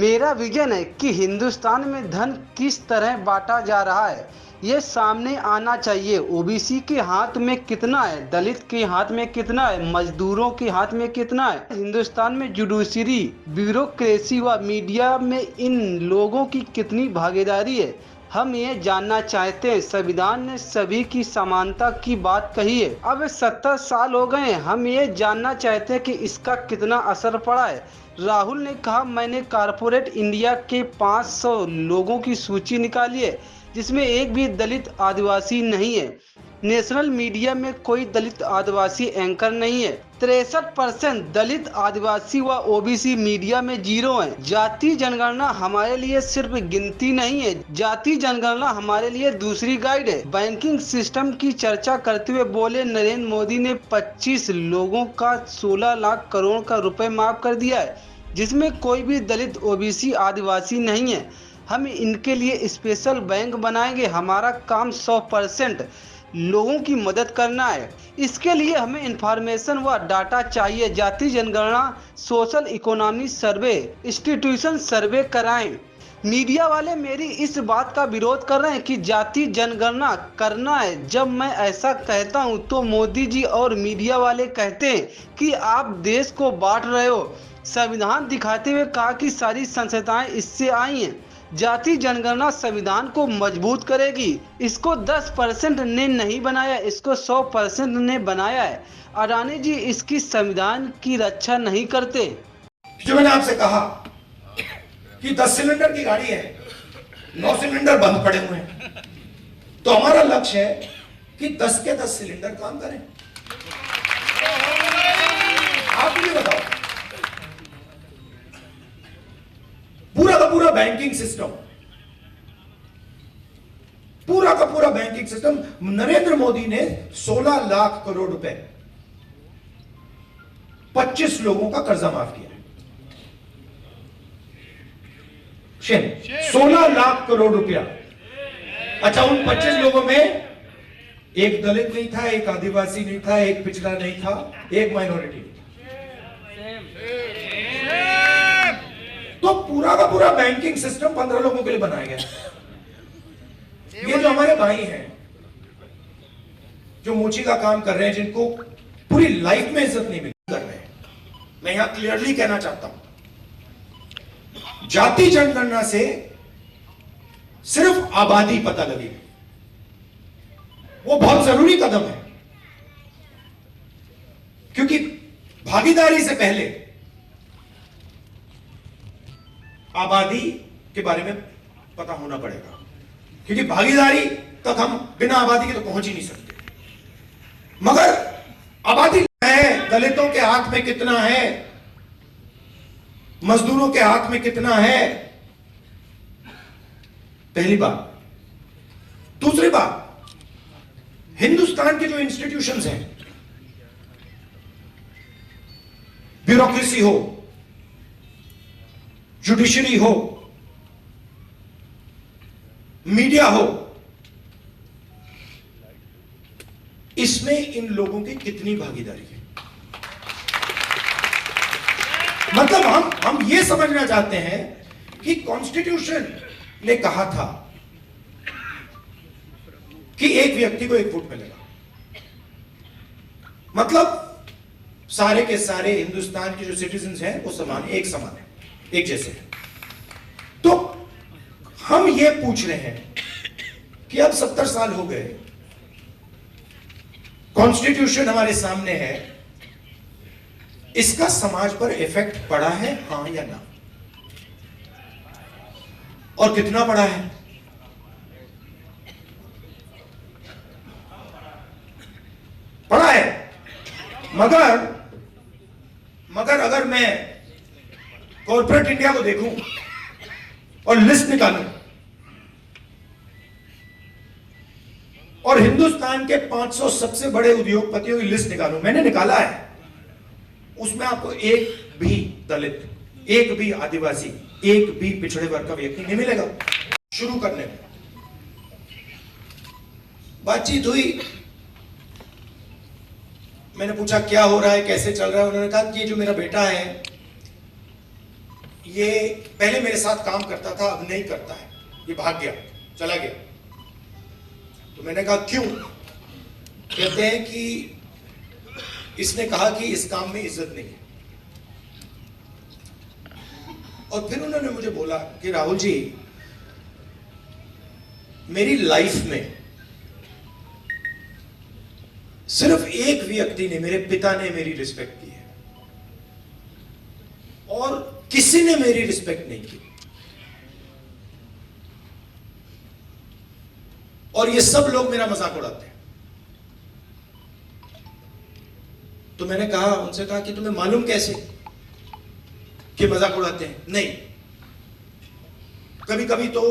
मेरा विजन है कि हिंदुस्तान में धन किस तरह बांटा जा रहा है ये सामने आना चाहिए। ओबीसी के हाथ में कितना है, दलित के हाथ में कितना है, मजदूरों के हाथ में कितना है। हिंदुस्तान में जुडिशरी, ब्यूरोक्रेसी व मीडिया में इन लोगों की कितनी भागीदारी है, हम ये जानना चाहते हैं। संविधान ने सभी की समानता की बात कही है। अब 70 साल हो गए हैं, हम ये जानना चाहते हैं कि इसका कितना असर पड़ा है। राहुल ने कहा, मैंने कॉरपोरेट इंडिया के 500 लोगों की सूची निकाली है जिसमें एक भी दलित आदिवासी नहीं है। नेशनल मीडिया में कोई दलित आदिवासी एंकर नहीं है। 63% दलित आदिवासी व ओबीसी मीडिया में जीरो है। जाति जनगणना हमारे लिए सिर्फ गिनती नहीं है, जाति जनगणना हमारे लिए दूसरी गाइड है। बैंकिंग सिस्टम की चर्चा करते हुए बोले नरेंद्र मोदी ने 25 लोगों का 16 लाख करोड़ का रुपए माफ कर दिया है, जिसमें कोई भी दलित ओबीसी आदिवासी नहीं है। हम इनके लिए स्पेशल बैंक बनाएंगे। हमारा काम 100% लोगों की मदद करना है। इसके लिए हमें इंफॉर्मेशन व डाटा चाहिए। जाति जनगणना, सोशल इकोनॉमी सर्वे, इंस्टीट्यूशन सर्वे कराएं। मीडिया वाले मेरी इस बात का विरोध कर रहे हैं कि जाति जनगणना करना है। जब मैं ऐसा कहता हूं तो मोदी जी और मीडिया वाले कहते हैं कि आप देश को बांट रहे हो। संविधान दिखाते हुए कहा कि सारी संस्थाएं इससे आई हैं। जाति जनगणना संविधान को मजबूत करेगी। इसको 10% ने नहीं बनाया, इसको 100% ने बनाया है। अडानी जी इसकी संविधान की रक्षा नहीं करते। जो मैंने आपसे कहा कि 10 सिलेंडर की गाड़ी है, 9 सिलेंडर बंद पड़े हुए हैं, तो हमारा लक्ष्य है कि 10 के 10 सिलेंडर काम करें। आप मुझे बताओ, पूरा का पूरा बैंकिंग सिस्टम, पूरा का पूरा बैंकिंग सिस्टम नरेंद्र मोदी ने 16 लाख करोड़ रुपए 25 लोगों का कर्जा माफ किया। 16 लाख करोड़ रुपया। अच्छा, उन 25 लोगों में एक दलित नहीं था, एक आदिवासी नहीं था, एक पिछड़ा नहीं था, एक माइनॉरिटी नहीं था। तो पूरा का पूरा बैंकिंग सिस्टम 15 लोगों के लिए बनाया गया। ये जो हमारे भाई हैं जो मोची का काम कर रहे हैं, जिनको पूरी लाइफ में इज्जत नहीं मिल कर रहे हैं, मैं यहां क्लियरली कहना चाहता हूं, जाति जनगणना से सिर्फ आबादी पता लगेगी। वो बहुत जरूरी कदम है, क्योंकि भागीदारी से पहले आबादी के बारे में पता होना पड़ेगा, क्योंकि भागीदारी तक हम बिना आबादी के तो पहुंच ही नहीं सकते। मगर आबादी है, दलितों के हाथ में कितना है, मजदूरों के हाथ में कितना है, पहली बात। दूसरी बात, हिंदुस्तान के जो इंस्टीट्यूशंस हैं, ब्यूरोक्रेसी हो, जुडिशरी हो, मीडिया हो, इसमें इन लोगों की कितनी भागीदारी है। मतलब हम ये समझना चाहते हैं कि कॉन्स्टिट्यूशन ने कहा था कि एक व्यक्ति को 1 वोट मिलेगा। मतलब सारे के सारे हिंदुस्तान के जो सिटीजन्स हैं वो समान, एक समान है, एक जैसे हैं। तो हम ये पूछ रहे हैं कि अब 70 साल हो गए, कॉन्स्टिट्यूशन हमारे सामने है, इसका समाज पर इफेक्ट पड़ा है, हां या ना, और कितना पड़ा है? पड़ा है। मगर अगर मैं कॉर्पोरेट इंडिया को देखूं और लिस्ट निकालूं और हिंदुस्तान के 500 सबसे बड़े उद्योगपतियों की लिस्ट निकालूं, मैंने निकाला है, उसमें आपको एक भी दलित, एक भी आदिवासी, एक भी पिछड़े वर्ग का व्यक्ति नहीं मिलेगा। शुरू करने में बातचीत हुई, मैंने पूछा क्या हो रहा है, कैसे चल रहा है। उन्होंने कहा कि ये जो मेरा बेटा है ये पहले मेरे साथ काम करता था, अब नहीं करता है, ये भाग गया, चला गया। तो मैंने कहा क्यों? कहते हैं कि इसने कहा कि इस काम में इज्जत नहीं है। और फिर उन्होंने मुझे बोला कि राहुल जी, मेरी लाइफ में सिर्फ एक व्यक्ति ने, मेरे पिता ने मेरी रिस्पेक्ट की है और किसी ने मेरी रिस्पेक्ट नहीं की, और ये सब लोग मेरा मजाक उड़ाते हैं। तो मैंने कहा, उनसे कहा कि तुम्हें मालूम कैसे कि मजाक उड़ाते हैं? नहीं, कभी कभी तो